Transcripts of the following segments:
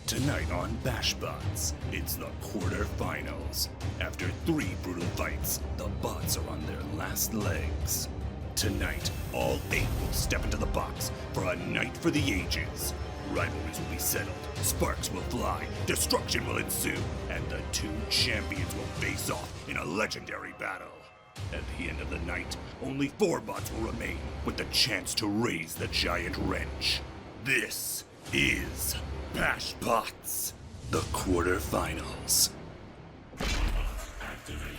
Tonight on BashBots, it's the quarterfinals. After 3 brutal fights, the bots are on their last legs. Tonight, all 8 will step into the box for a night for the ages. Rivalries will be settled, sparks will fly, destruction will ensue, and the 2 champions will face off in a legendary battle. At the end of the night, only 4 bots will remain with the chance to raise the giant wrench. This is BashBots, the quarterfinals. Activate.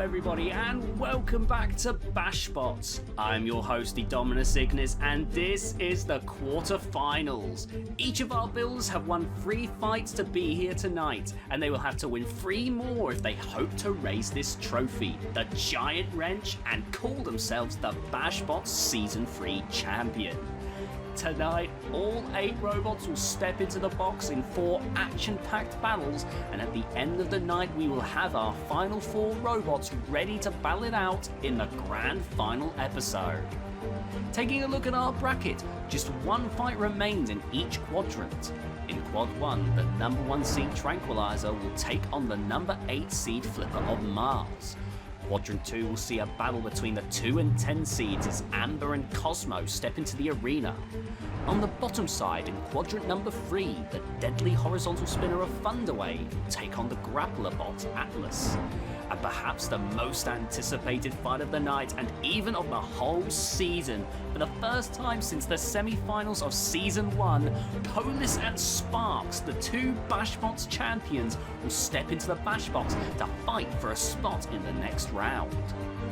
Everybody, and welcome back to BashBots. I'm your host, the Dominus Ignis, and this is the quarterfinals. Each of our builders have won 3 fights to be here tonight, and they will have to win 3 more if they hope to raise this trophy, the Giant Wrench, and call themselves the BashBots Season 3 champion. Tonight, all 8 robots will step into the box in 4 action-packed battles, and at the end of the night we will have our final 4 robots ready to battle it out in the grand final episode. Taking a look at our bracket, just 1 fight remains in each quadrant. In Quad 1, the number 1 seed Tranquilizer will take on the number 8 seed Flipper of Mars. Quadrant 2 will see a battle between the 2 and 10 seeds as Amber and Cosmo step into the arena. On the bottom side, in quadrant number 3, the deadly horizontal spinner of Thunderwave will take on the grappler bot Atlas. And perhaps the most anticipated fight of the night and even of the whole season, for the first time since the semi-finals of Season 1, Polis and Sparks, the 2 BashBots champions, will step into the BashBots to fight for a spot in the next round.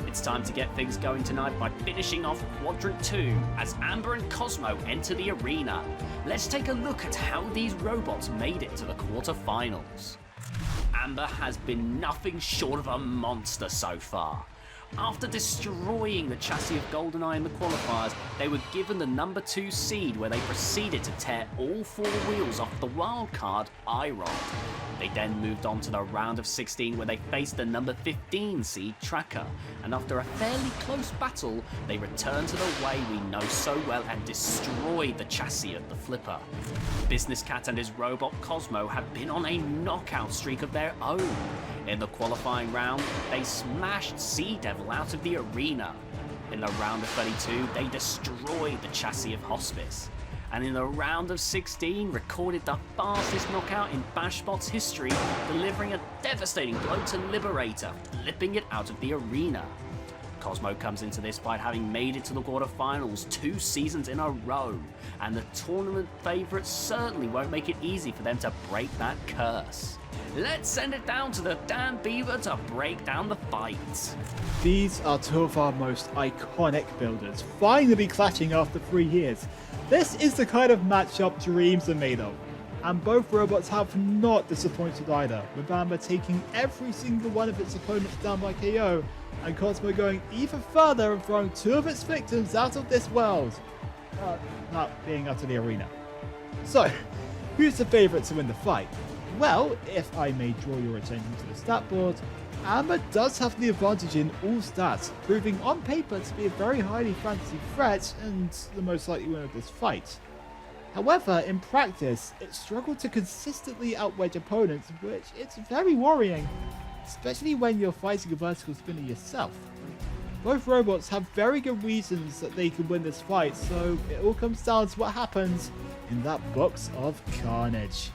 It's time to get things going tonight by finishing off Quadrant 2 as Amber and Cosmo enter the arena. Let's take a look at how these robots made it to the quarterfinals. Amber has been nothing short of a monster so far. After destroying the chassis of GoldenEye in the qualifiers, they were given the number 2 seed where they proceeded to tear all 4 wheels off the wildcard iRod. They then moved on to the round of 16 where they faced the number 15 seed Tracker, and after a fairly close battle, they returned to the way we know so well and destroyed the chassis of the Flipper. Business Cat and his robot Cosmo have been on a knockout streak of their own. In the qualifying round, they smashed Sea Devil out of the arena. In the round of 32, they destroyed the chassis of Hospice. And in the round of 16, recorded the fastest knockout in BashBots history, delivering a devastating blow to Liberator, flipping it out of the arena. Cosmo comes into this fight having made it to the quarterfinals 2 seasons in a row, and the tournament favourites certainly won't make it easy for them to break that curse. Let's send it down to the Dan Beaver to break down the fight. These are 2 of our most iconic builders, finally clashing after 3 years. This is the kind of matchup dreams are made of, and both robots have not disappointed either, with Amber taking every single one of its opponents down by KO, and Cosmo going even further and throwing 2 of its victims out of this world. Not being out of the arena. So, who's the favourite to win the fight? Well, if I may draw your attention to the stat board, Amber does have the advantage in all stats, proving on paper to be a very highly fantasy threat and the most likely winner of this fight. However, in practice, it struggled to consistently outwedge opponents, which is very worrying, especially when you're fighting a vertical spinner yourself. Both robots have very good reasons that they can win this fight, so it all comes down to what happens in that box of carnage.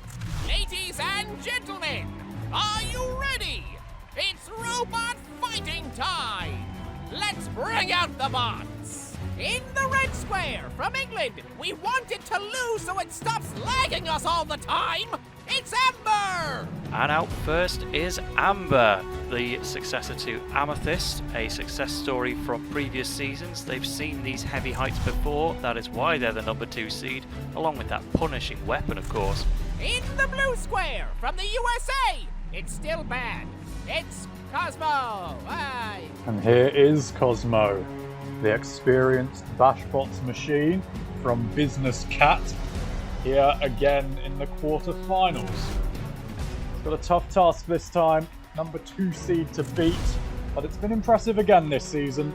Ladies and gentlemen, are you ready? It's robot fighting time! Let's bring out the bots! In the red square from England, we want it to lose so it stops lagging us all the time! It's Amber! And out first is Amber, the successor to Amethyst, a success story from previous seasons. They've seen these heavy heights before, that is why they're the number 2 seed, along with that punishing weapon, of course. In the blue square from the USA, it's still bad. It's Cosmo. Aye. And here is Cosmo, the experienced BashBots machine from Business Cat, here again in the quarterfinals. It's got a tough task this time, number 2 seed to beat, but it's been impressive again this season.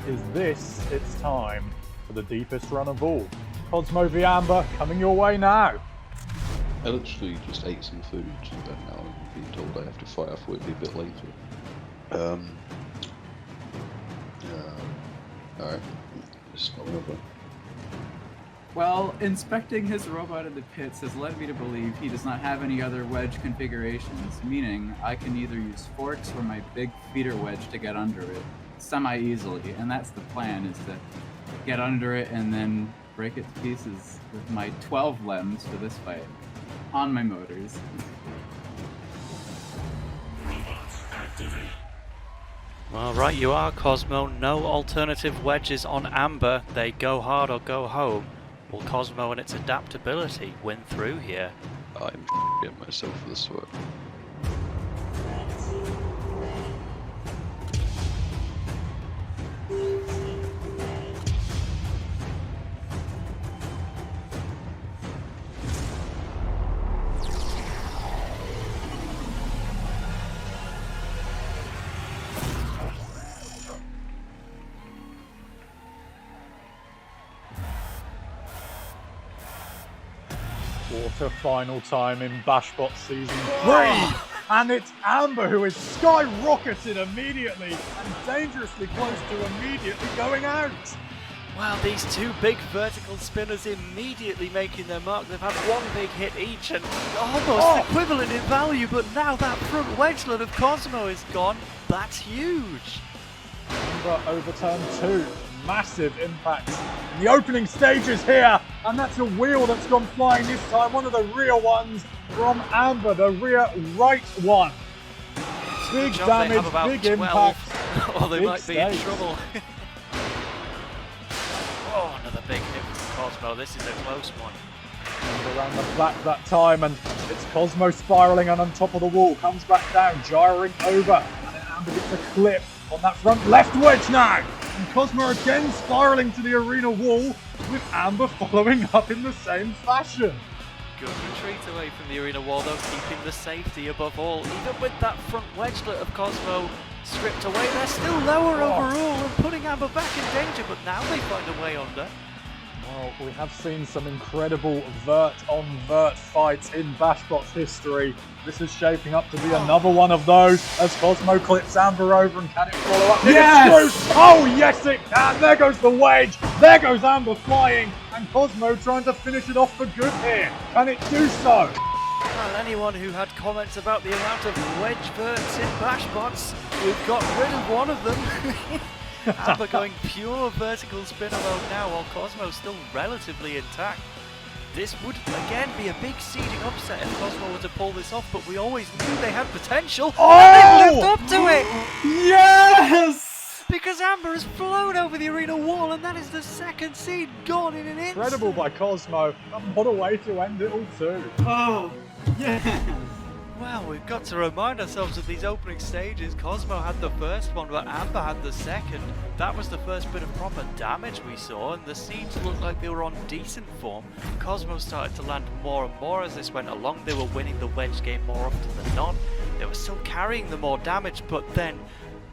Is this its time for the deepest run of all? Cosmo v Amber coming your way now. I literally just ate some food, and now I'm being told I have to fight off with it a bit later. Alright, just go over. Well, inspecting his robot in the pits has led me to believe he does not have any other wedge configurations, meaning I can either use forks or my big feeder wedge to get under it semi-easily, and that's the plan, is to get under it and then break it to pieces with my 12 lems for this fight on my motors. Well, right you are, Cosmo. No alternative wedges on Amber. They go hard or go home. Will Cosmo and its adaptability win through here? I'm getting myself for this work. Quarter-final time in BashBots Season 3! And it's Amber who is skyrocketed immediately and dangerously close to immediately going out! Well, these 2 big vertical spinners immediately making their mark. They've had 1 big hit each and almost equivalent in value, but now that front wedgelet of Cosmo is gone. That's huge! Amber overturned 2. Massive impact in the opening stages here, and that's a wheel that's gone flying this time, one of the rear ones from Amber, the rear right one. Big damage, big 12. Impact. Or they big might be in stakes. trouble. Oh, another big hit from Cosmo. This is a close one. And around the back that time, and it's Cosmo spiraling and on top of the wall, comes back down, gyring over, and then Amber gets a clip on that front left wedge now. And Cosmo again spiraling to the arena wall, with Amber following up in the same fashion. Good retreat away from the arena wall though, keeping the safety above all. Even with that front wedgelet of Cosmo stripped away, they're still lower overall and putting Amber back in danger, but now they find a way under. Well, we have seen some incredible vert-on-vert fights in BashBots history. This is shaping up to be another one of those as Cosmo clips Amber over, and can it follow up? Yes! Oh, yes it can! There goes the wedge! There goes Amber flying! And Cosmo trying to finish it off for good here. Can it do so? Well, anyone who had comments about the amount of wedge verts in BashBots, we've got rid of one of them. Amber going pure vertical spinner mode now, while Cosmo's still relatively intact. This would again be a big seeding upset if Cosmo were to pull this off, but we always knew they had potential. And they've lived up to it! Yes! Because Amber has flown over the arena wall, and that is the 2nd seed gone in an instant. Incredible by Cosmo. And what a way to end it all too. Oh, yeah! Well, we've got to remind ourselves of these opening stages. Cosmo had the first one, but Amber had the second. That was the first bit of proper damage we saw, and the seeds looked like they were on decent form. Cosmo started to land more and more as this went along. They were winning the wedge game more often than not. They were still carrying the more damage, but then,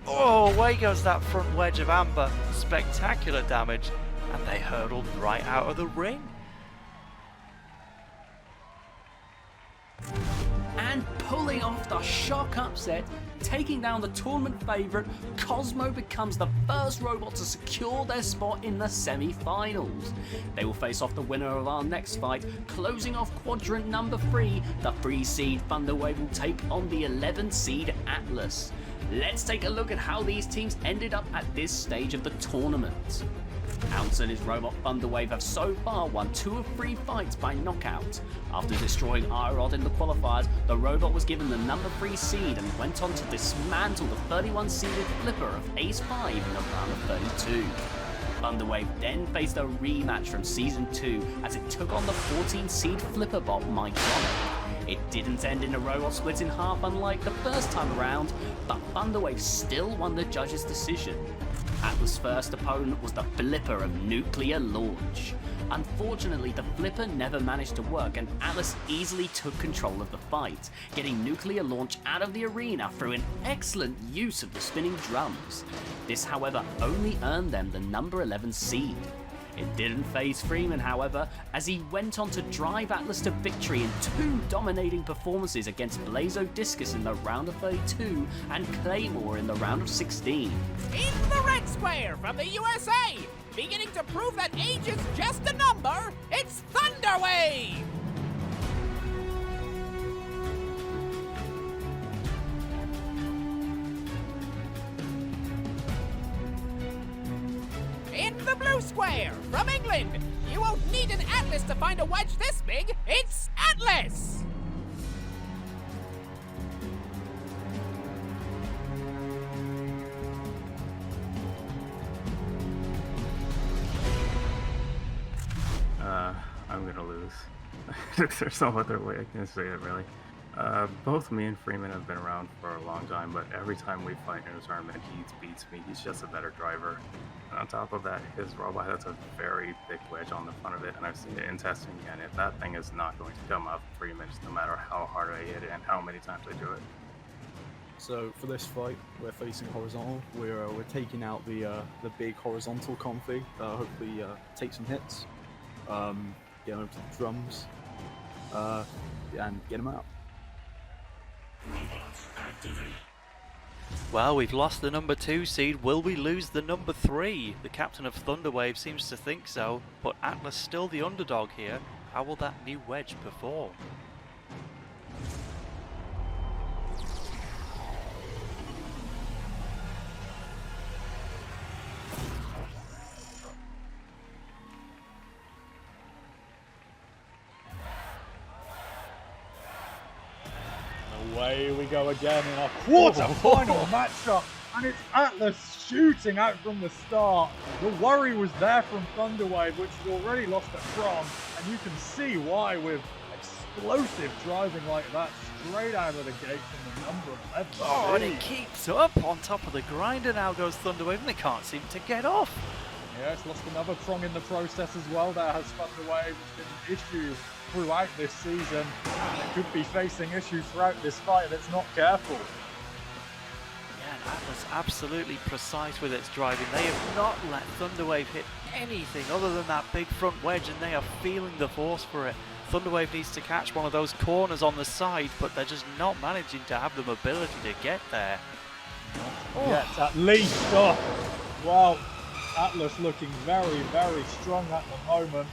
oh, away goes that front wedge of Amber. Spectacular damage, and they hurtled right out of the ring. And pulling off the shock upset, taking down the tournament favourite, Cosmo becomes the first robot to secure their spot in the semi-finals. They will face off the winner of our next fight, closing off quadrant number 3. The 3 seed Thunderwave will take on the 11 seed Atlas. Let's take a look at how these teams ended up at this stage of the tournament. Ounce and his robot Thunderwave have so far won 2 of 3 fights by knockout. After destroying Irod in the qualifiers, the robot was given the number 3 seed and went on to dismantle the 31 seeded Flipper of Ace 5 in the round of 32. Thunderwave then faced a rematch from Season 2 as it took on the 14 seed Flipper bot Mycronic. It didn't end in a robot split in half unlike the first time around, but Thunderwave still won the judge's decision. Atlas' first opponent was the Flipper of Nuclear Launch. Unfortunately, the Flipper never managed to work and Atlas easily took control of the fight, getting Nuclear Launch out of the arena through an excellent use of the spinning drums. This, however, only earned them the number 11 seed. It didn't faze Freeman, however, as he went on to drive Atlas to victory in 2 dominating performances against Blazo Discus in the round of 32 and Claymore in the round of 16. In the red square from the USA, beginning to prove that age is just a number, it's Thunderwave! In the blue square from England, you won't need an Atlas to find a wedge this big, it's Atlas! I'm gonna lose. There's no other way I can say it, really. Both me and Freeman have been around for a long time, but every time we fight in a tournament, he beats me. He's just a better driver. And on top of that, his robot has a very big wedge on the front of it, and I've seen it in testing, and that thing is not going to come up Freeman, no matter how hard I hit it and how many times I do it. So for this fight, we're facing horizontal. We're taking out the big horizontal config. Hopefully take some hits, get over to the drums, and get him out. Well, we've lost the number 2 seed. Will we lose the number 3? The captain of Thunderwave seems to think so, but Atlas still the underdog here. How will that new wedge perform? Away we go again in our quarter-final matchup, and it's Atlas shooting out from the start. The worry was there from Thunderwave, which has already lost a Tron, and you can see why with explosive driving like that straight out of the gate from the number 11. Oh, and it keeps up on top of the grinder. Now goes Thunderwave, and they can't seem to get off. Yes, lost another Tron in the process as well. There has Thunderwave. It's been an issue throughout this season, and it could be facing issues throughout this fight if it's not careful. Yeah, and Atlas absolutely precise with its driving. They have not let Thunderwave hit anything other than that big front wedge, and they are feeling the force for it. Thunderwave needs to catch one of those corners on the side, but they're just not managing to have the mobility to get there. Yes, at least. Oh, well, Atlas looking very, very strong at the moment.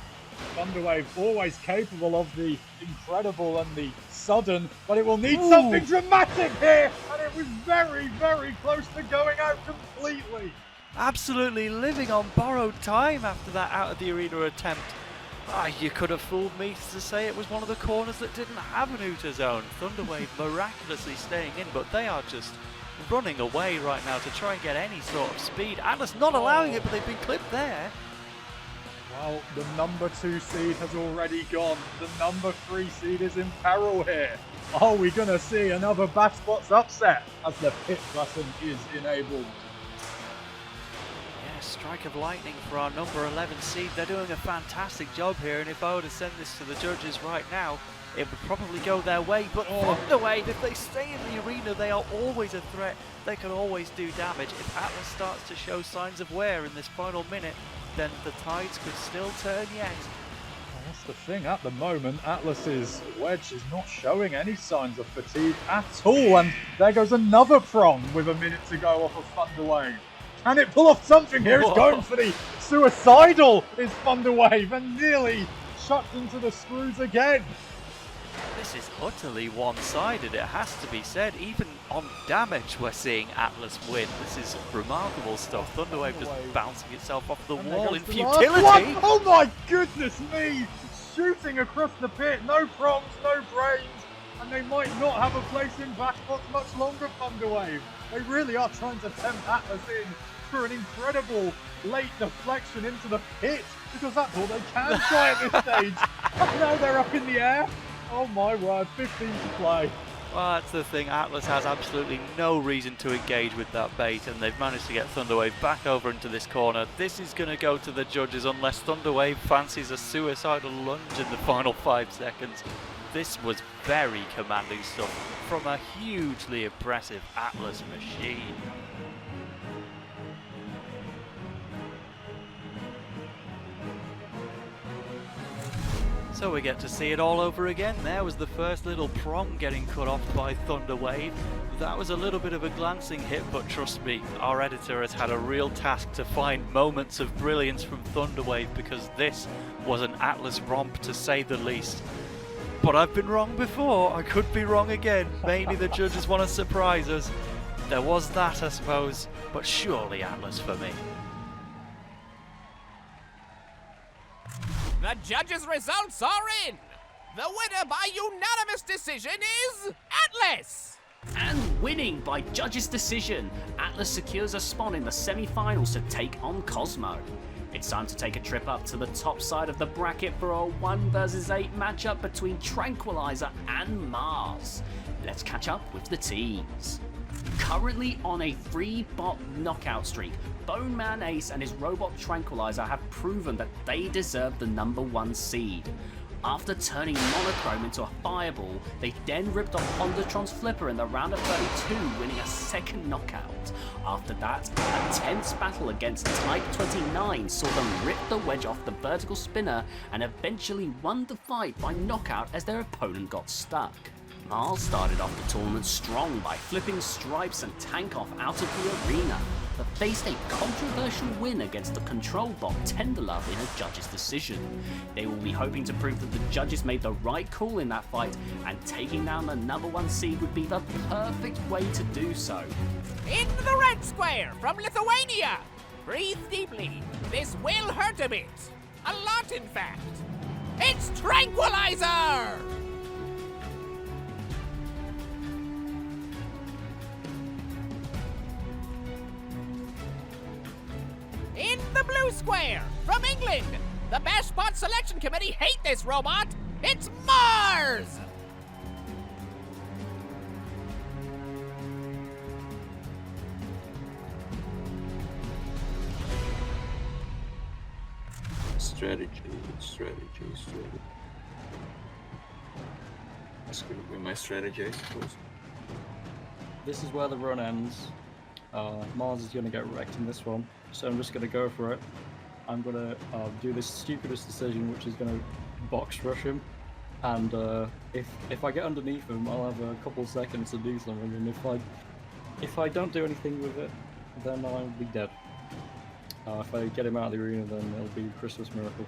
Thunderwave always capable of the incredible and the sudden, but it will need something dramatic here, and it was very, very close to going out completely. Absolutely living on borrowed time after that out of the arena attempt. You could have fooled me to say it was one of the corners that didn't have an outer zone. Thunderwave miraculously staying in, but they are just running away right now to try and get any sort of speed. Atlas not allowing it, but they've been clipped there. Well, the number 2 seed has already gone. The number 3 seed is in peril here. Are we going to see another BashBots upset as the pit button is enabled? Yeah, strike of lightning for our number 11 seed. They're doing a fantastic job here, and if I were to send this to the judges right now, it would probably go their way. But Thunderwave, if they stay in the arena, they are always a threat. They can always do damage. If Atlas starts to show signs of wear in this final minute, then the tides could still turn yet. Well, that's the thing, at the moment, Atlas's wedge is not showing any signs of fatigue at all, and there goes another prong with a minute to go off of Thunderwave. Can it pull off something here? It's going for the suicidal is Thunderwave, and nearly shut into the screws again. This is utterly one-sided, it has to be said. Even on damage, we're seeing Atlas win. This is remarkable stuff. Thunderwave just bouncing itself off the wall in futility. Oh my goodness me! Shooting across the pit, no prongs, no brains, and they might not have a place in BashBots much longer, Thunderwave. They really are trying to tempt Atlas in for an incredible late deflection into the pit, because that's all they can try at this stage. And now they're up in the air. Oh my word, 15 to play. Well, that's the thing, Atlas has absolutely no reason to engage with that bait, and they've managed to get Thunderwave back over into this corner. This is going to go to the judges unless Thunderwave fancies a suicidal lunge in the final 5 seconds. This was very commanding stuff from a hugely impressive Atlas machine. So we get to see it all over again. There was the first little prong getting cut off by Thunderwave. That was a little bit of a glancing hit, but trust me, our editor has had a real task to find moments of brilliance from Thunderwave, because this was an Atlas romp to say the least. But I've been wrong before, I could be wrong again. Maybe the judges want to surprise us. There was that, I suppose, but surely Atlas for me. The judges' results are in! The winner by unanimous decision is Atlas! And winning by judges' decision, Atlas secures a spot in the semi-finals to take on Cosmo. It's time to take a trip up to the top side of the bracket for a 1 vs 8 matchup between Tranquilizer and Mars. Let's catch up with the teams. Currently on a 3-bot knockout streak, Bone Man Ace and his robot Tranquilizer have proven that they deserve the #1 seed. After turning Monochrome into a fireball, they then ripped off Hondatron's flipper in the round of 32, winning a second knockout. After that, a tense battle against Type 29 saw them rip the wedge off the vertical spinner and eventually won the fight by knockout as their opponent got stuck. Mars started off the tournament strong by flipping Stripes and Tank off out of the arena, but faced a controversial win against the control bot Tenderlove in a judge's decision. They will be hoping to prove that the judges made the right call in that fight, and taking down the #1 seed would be the perfect way to do so. In the red square from Lithuania! Breathe deeply. This will hurt a bit. A lot, in fact. It's Tranquilizer! In the blue square, from England, the BashBots selection committee hate this robot. It's Mars! Strategy. That's going to be my strategy, I suppose. This is where the run ends. Mars is going to get wrecked in this one, so I'm just going to go for it. I'm going to do this stupidest decision, which is going to box rush him, and if I get underneath him, I'll have a couple seconds to do something, and if I don't do anything with it, then I'll be dead. If I get him out of the arena, then it'll be a Christmas miracle.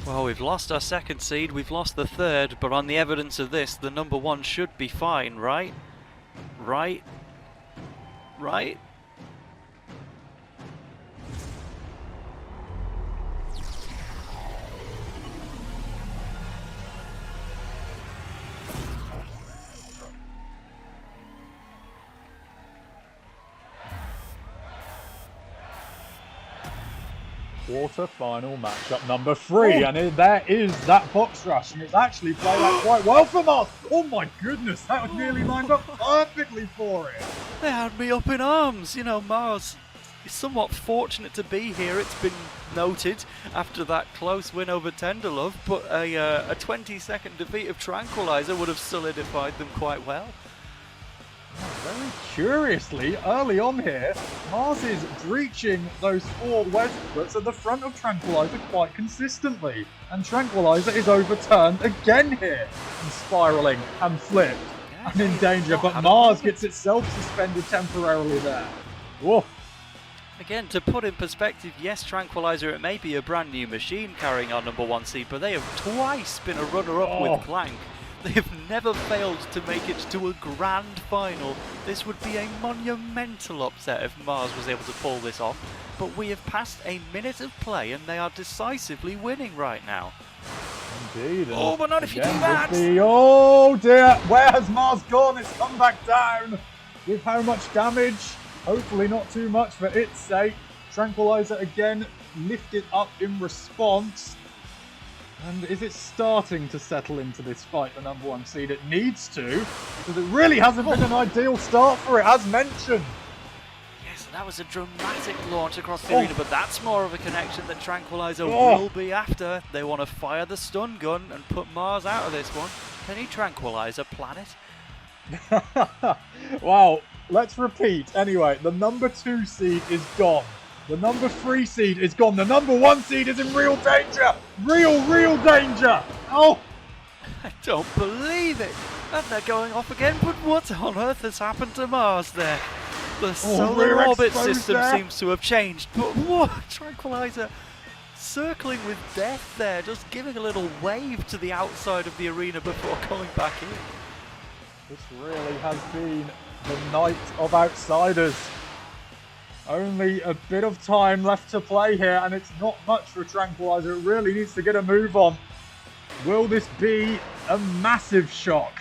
Well, we've lost our second seed, we've lost the third, but on the evidence of this, the #1 should be fine, right? Right? Quarter-final matchup number 3, and there is that box rush, and it's actually played out quite well for Mars. Oh my goodness, that was nearly lined up perfectly for it. They had me up in arms. You know, Mars is somewhat fortunate to be here. It's been noted after that close win over Tenderlove, but a 20-second defeat of Tranquilizer would have solidified them quite well. Very curiously, early on here, Mars is breaching those 4 wedge splits at the front of Tranquilizer quite consistently, and Tranquilizer is overturned again here, and spiralling and flipped and in danger, but Mars gets itself suspended temporarily there. Woof. Again, to put in perspective, yes, Tranquilizer, it may be a brand new machine carrying our #1 seed, but they have twice been a runner-up with Clank. They have never failed to make it to a grand final. This would be a monumental upset if Mars was able to pull this off, but we have passed a minute of play and they are decisively winning right now. Indeed. Oh, but not if you do Again, that! Oh dear, where has Mars gone? It's come back down. With how much damage? Hopefully not too much for its sake. Tranquilizer again lifted up in response. And is it starting to settle into this fight, the #1 seed? It needs to, because it really hasn't been an ideal start for it, as mentioned. Yes, that was a dramatic launch across the arena, but that's more of a connection that Tranquilizer will be after. They want to fire the stun gun and put Mars out of this one. Can he Tranquilizer planet? Wow, let's repeat. Anyway, the #2 seed is gone. The #3 seed is gone. The #1 seed is in real danger. Real danger. Oh! I don't believe it. And they're going off again, but what on earth has happened to Mars there? The solar orbit system seems to have changed, but what? Tranquilizer circling with death there, just giving a little wave to the outside of the arena before coming back in. This really has been the night of outsiders. Only a bit of time left to play here, and it's not much for Tranquilizer. It really needs to get a move on. Will this be a massive shock?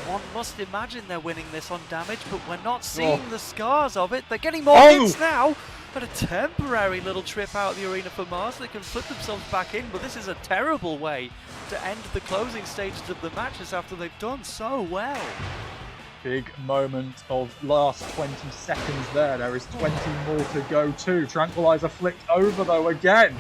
One must imagine they're winning this on damage, but we're not seeing the scars of it. They're getting more hits now, but a temporary little trip out of the arena for Mars. They can flip themselves back in, but this is a terrible way to end the closing stages of the matches after they've done so well. Big moment of last 20 seconds there. There is 20 more to go too. Tranquilizer flicked over though again.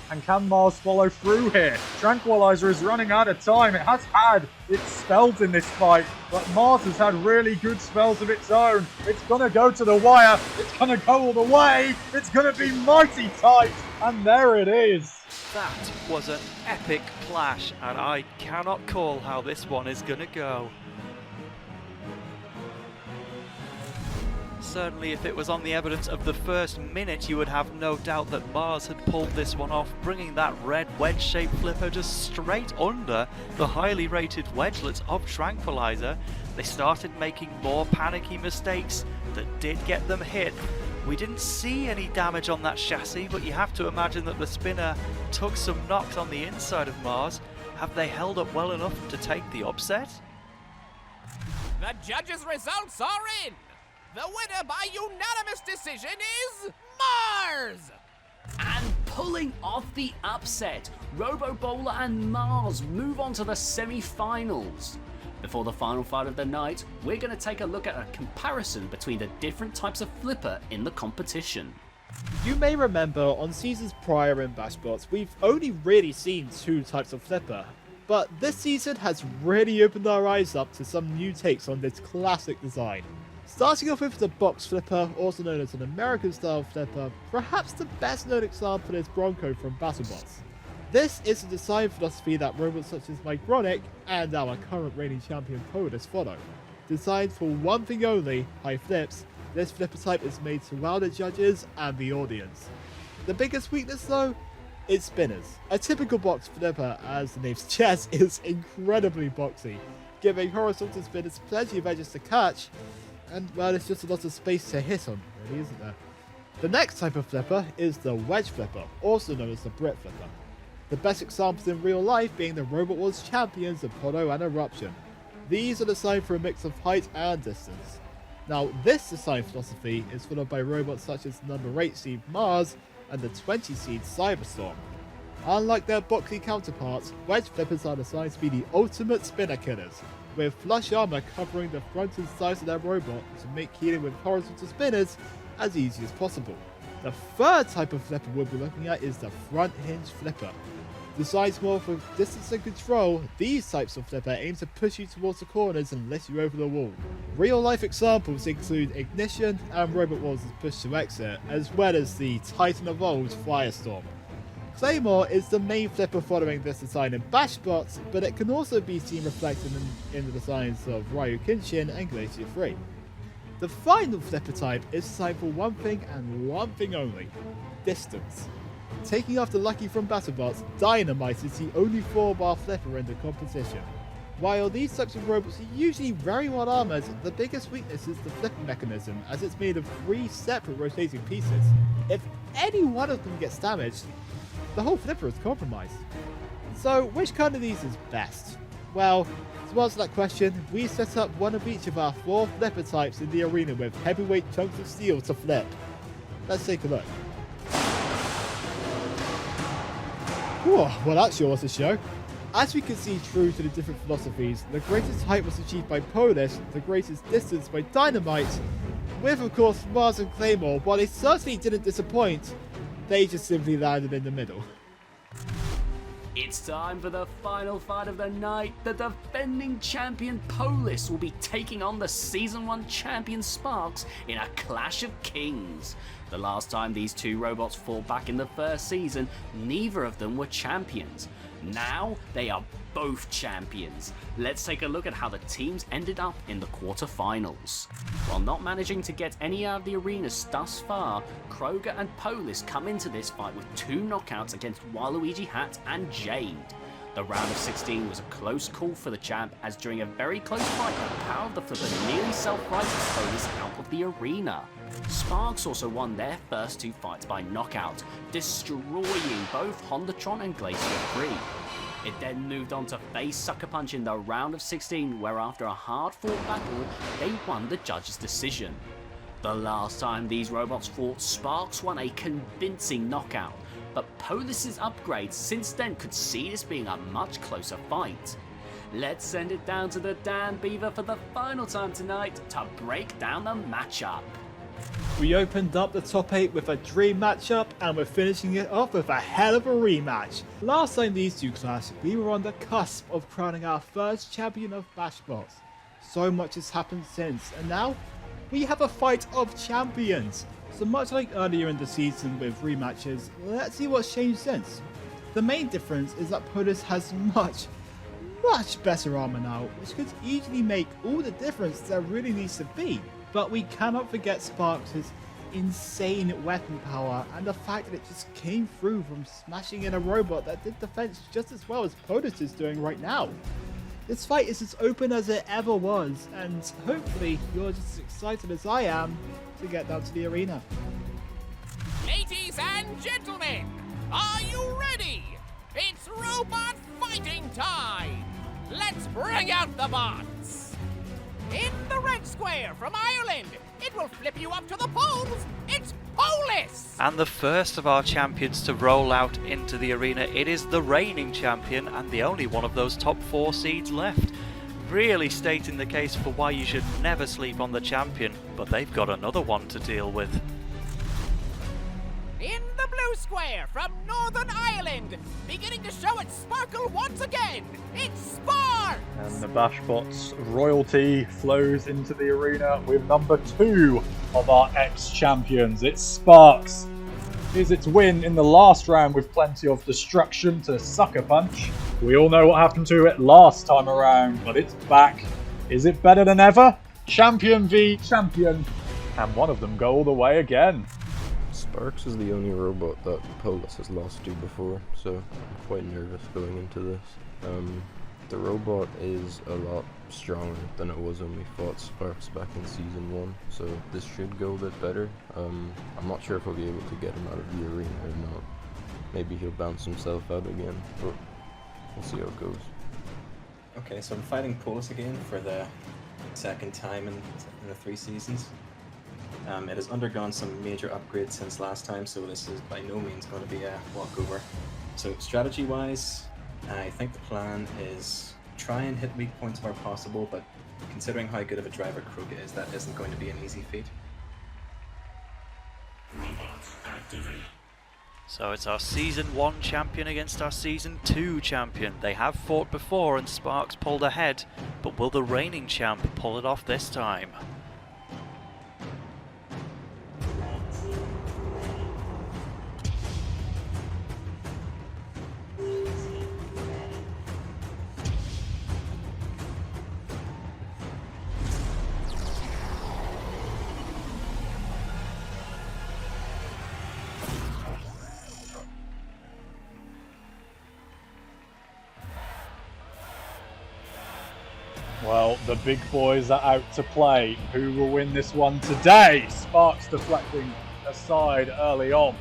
And can Mars follow through here? Tranquilizer is running out of time. It has had its spells in this fight, but Mars has had really good spells of its own. It's gonna go to the wire. It's gonna go all the way. It's gonna be mighty tight. And there it is. That was an epic clash, and I cannot call how this one is gonna go. Certainly if it was on the evidence of the first minute, you would have no doubt that Mars had pulled this one off, bringing that red wedge-shaped flipper just straight under the highly rated wedgelets of Tranquilizer. They started making more panicky mistakes that did get them hit. We didn't see any damage on that chassis, but you have to imagine that the spinner took some knocks on the inside of Mars. Have they held up well enough to take the upset? The judges' results are in! The winner by unanimous decision is Mars! And pulling off the upset, Robo-Bowler and Mars move on to the semi-finals. Before the final fight of the night, we're going to take a look at a comparison between the different types of flipper in the competition. You may remember on seasons prior in BashBots, we've only really seen 2 types of flipper, but this season has really opened our eyes up to some new takes on this classic design. Starting off with the box flipper, also known as an American style flipper, perhaps the best known example is Bronco from BattleBots. This is a design philosophy that robots such as Micronic and our current reigning champion Polis follow. Designed for one thing only, high flips, this flipper type is made to wow the judges and the audience. The biggest weakness though? Is spinners. A typical box flipper, as the name suggests, is incredibly boxy, giving horizontal spinners plenty of edges to catch, and well, it's just a lot of space to hit on, really, isn't there? The next type of flipper is the wedge flipper, also known as the Brit flipper. The best examples in real life being the Robot Wars champions Apollo and Eruption. These are designed for a mix of height and distance. Now, this design philosophy is followed by robots such as number 8 seed Mars and the 20 seed Cyberstorm. Unlike their boxy counterparts, wedge flippers are designed to be the ultimate spinner killers, with flush armor covering the front and sides of their robot to make healing with horizontal spinners as easy as possible. The third type of flipper we'll be looking at is the front hinge flipper. Designed more for distance and control, these types of flipper aim to push you towards the corners and lift you over the wall. Real life examples include Ignition and Robot Wars' Push to Exit, as well as the Titan Evolved Firestorm. Claymore is the main flipper following this design in BashBots, but it can also be seen reflected in the designs of Ryu Kenshin and Glacier 3. The final flipper type is designed for one thing and one thing only: distance. Taking after Lucky from BashBots, Dynamite is the only 4-bar flipper in the competition. While these types of robots are usually very well armoured, the biggest weakness is the flipper mechanism, as it's made of 3 separate rotating pieces. If any one of them gets damaged, the whole flipper is compromised. So which kind of these is best? Well, to answer that question, we set up one of each of our 4 flipper types in the arena with heavyweight chunks of steel to flip. Let's take a look. Whoa, well that sure was a show. As we can see, true to the different philosophies, the greatest height was achieved by Polis, the greatest distance by Dynamite, with of course Mars and Claymore. While they certainly didn't disappoint, they just simply landed in the middle. It's time for the final fight of the night. The defending champion Polis will be taking on the Season 1 champion Sparks in a clash of kings. The last time these two robots fought back in the first season, neither of them were champions. Now they are both champions. Let's take a look at how the teams ended up in the quarterfinals. While not managing to get any out of the arenas thus far, Kroger and Polis come into this fight with 2 knockouts against Waluigi Hat and Jade. The round of 16 was a close call for the champ, as during a very close fight, the power of the flipper nearly self-righted Polis out of the arena. Sparks also won their first 2 fights by knockout, destroying both Hondatron and Glacier 3. It then moved on to face Sucker Punch in the round of 16, where after a hard-fought battle, they won the judge's decision. The last time these robots fought, Sparks won a convincing knockout, but Polis's upgrades since then could see this being a much closer fight. Let's send it down to the Dan Beaver for the final time tonight to break down the matchup. We opened up the top 8 with a dream matchup, and we're finishing it off with a hell of a rematch. Last time these two clashed, we were on the cusp of crowning our first champion of BashBots. So much has happened since, and now we have a fight of champions. So much like earlier in the season with rematches, let's see what's changed since. The main difference is that Polis has much better armor now, which could easily make all the difference there really needs to be. But we cannot forget Sparks' insane weapon power and the fact that it just came through from smashing in a robot that did defense just as well as Polis is doing right now. This fight is as open as it ever was, and hopefully you're just as excited as I am to get down to the arena. Ladies and gentlemen, are you ready? It's robot fighting time! Let's bring out the bots! In the red square from Ireland, it will flip you up to the poles, it's Polis! And the first of our champions to roll out into the arena, it is the reigning champion and the only one of those top 4 seeds left. Really stating the case for why you should never sleep on the champion, but they've got another one to deal with. In the blue square from Northern Ireland, beginning to show its sparkle once again, it's Sparks! And the BashBots royalty flows into the arena with number 2 of our ex-champions. It's Sparks. Here's its win in the last round with plenty of destruction to Sucker Punch. We all know what happened to it last time around, but it's back. Is it better than ever? Champion v champion. Can one of them go all the way again? Sparks is the only robot that Polis has lost to before, so I'm quite nervous going into this. The robot is a lot stronger than it was when we fought Sparks back in Season 1, so this should go a bit better. I'm not sure if I'll be able to get him out of the arena or not. Maybe he'll bounce himself out again, but we'll see how it goes. Okay, so I'm fighting Polis again for the second time in the 3 seasons. It has undergone some major upgrades since last time, so this is by no means going to be a walkover. So strategy-wise, I think the plan is try and hit weak points where possible, but considering how good of a driver Krug is, that isn't going to be an easy feat. So it's our Season 1 champion against our Season 2 champion. They have fought before and Sparks pulled ahead, but will the reigning champ pull it off this time? Well, the big boys are out to play. Who will win this one today? Sparks deflecting aside early on.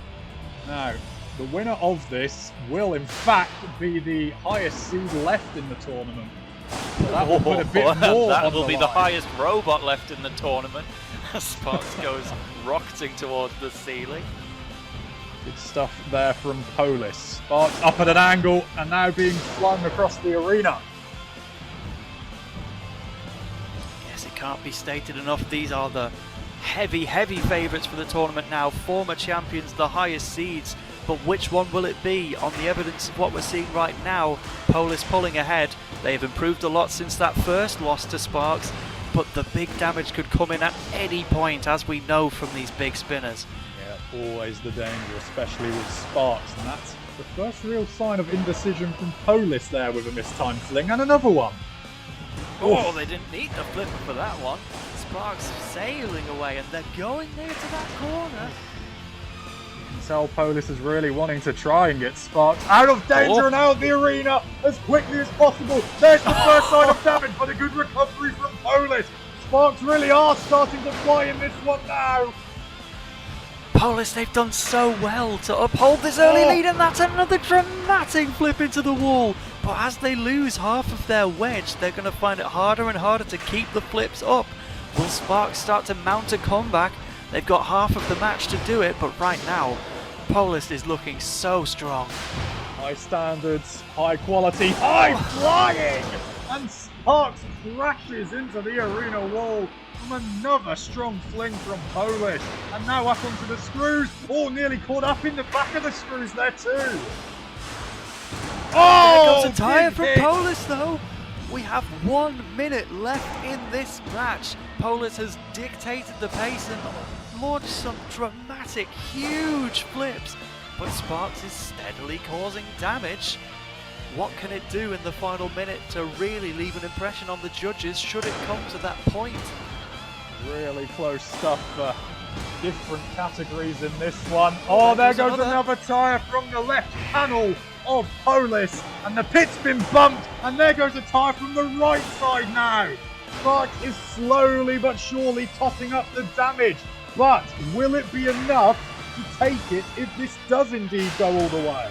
Now, the winner of this will in fact be the highest seed left in the tournament. So that will put a bit more that on will the be line. the highest robot left in the tournament. Sparks goes rocketing towards the ceiling. Good stuff there from Polis. Sparks up at an angle and now being flung across the arena. Yes, it can't be stated enough. These are the heavy favourites for the tournament now. Former champions, the highest seeds. But which one will it be? On the evidence of what we're seeing right now, Polis pulling ahead. They've improved a lot since that first loss to Sparks, but the big damage could come in at any point, as we know from these big spinners. Yeah, always the danger, especially with Sparks, and that's the first real sign of indecision from Polis there with a mistimed fling, and another one. Oh, they didn't need the flipper for that one. Sparks sailing away, and they're going near to that corner. You can tell Polis is really wanting to try and get Sparks out of danger and out of the arena as quickly as possible. There's the first sign of damage, but a good recovery from Polis. Sparks really are starting to fly in this one now. Polis, they've done so well to uphold this early lead, and that's another dramatic flip into the wall. But as they lose half of their wedge, they're going to find it harder and harder to keep the flips up. Will Sparks start to mount a comeback? They've got half of the match to do it, but right now, Polis is looking so strong. High standards, high quality, high flying! And Sparks crashes into the arena wall from another strong fling from Polis. And now up onto the screws. Oh, nearly caught up in the back of the screws there too. Oh, there goes a tire from Polis though. We have 1 minute left in this match. Polis has dictated the pace and launched some dramatic, huge flips. But Sparks is steadily causing damage. What can it do in the final minute to really leave an impression on the judges should it come to that point? Really close stuff for different categories in this one. Oh, there goes another tyre from the left panel of Polis, and the pit's been bumped, and there goes a tyre from the right side now. Sparks is slowly but surely tossing up the damage, but will it be enough to take it if this does indeed go all the way?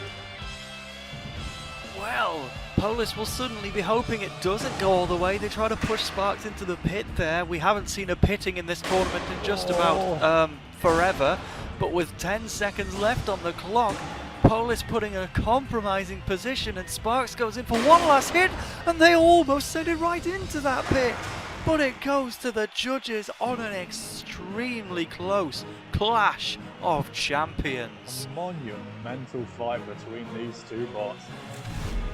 Well, Polis will suddenly be hoping it doesn't go all the way. They try to push Sparks into the pit there. We haven't seen a pitting in this tournament in just about forever, but with 10 seconds left on the clock, Polis putting a compromising position, and Sparks goes in for one last hit, and they almost send it right into that pit. But it goes to the judges on an extremely close clash of champions. A monumental fight between these two bots.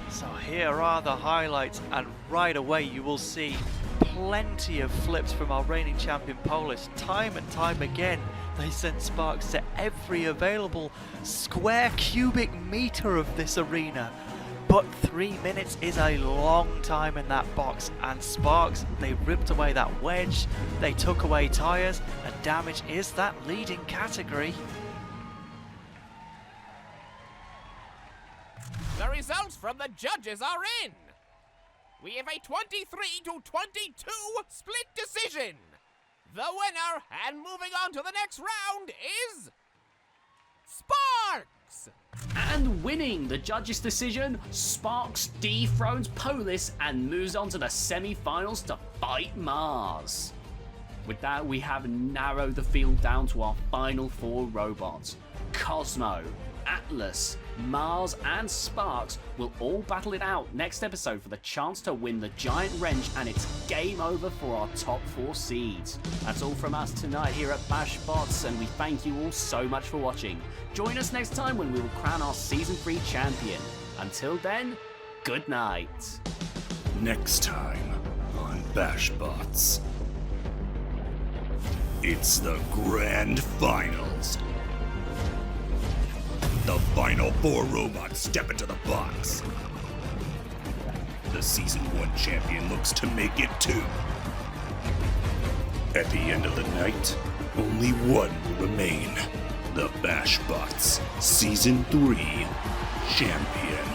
So here are the highlights, and right away you will see plenty of flips from our reigning champion Polis. Time and time again, they send Sparks to every available square cubic meter of this arena. But 3 minutes is a long time in that box, and Sparks, they ripped away that wedge, they took away tyres, and damage is that leading category. The results from the judges are in. We have a 23-22 split decision. The winner, and moving on to the next round, is Sparks! And winning the judges' decision, Sparks dethrones Polis and moves on to the semi-finals to fight Mars. With that, we have narrowed the field down to our final 4 robots. Cosmo, Atlas, Mars and Sparks will all battle it out next episode for the chance to win the giant wrench, and it's game over for our top 4 seeds. That's all from us tonight here at BashBots, and we thank you all so much for watching. Join us next time when we will crown our Season 3 champion. Until then, good night. Next time on BashBots, it's the grand finals. The final 4 robots step into the box. The Season 1 champion looks to make it too. At the end of the night, only one will remain. The BashBots Season 3 champion.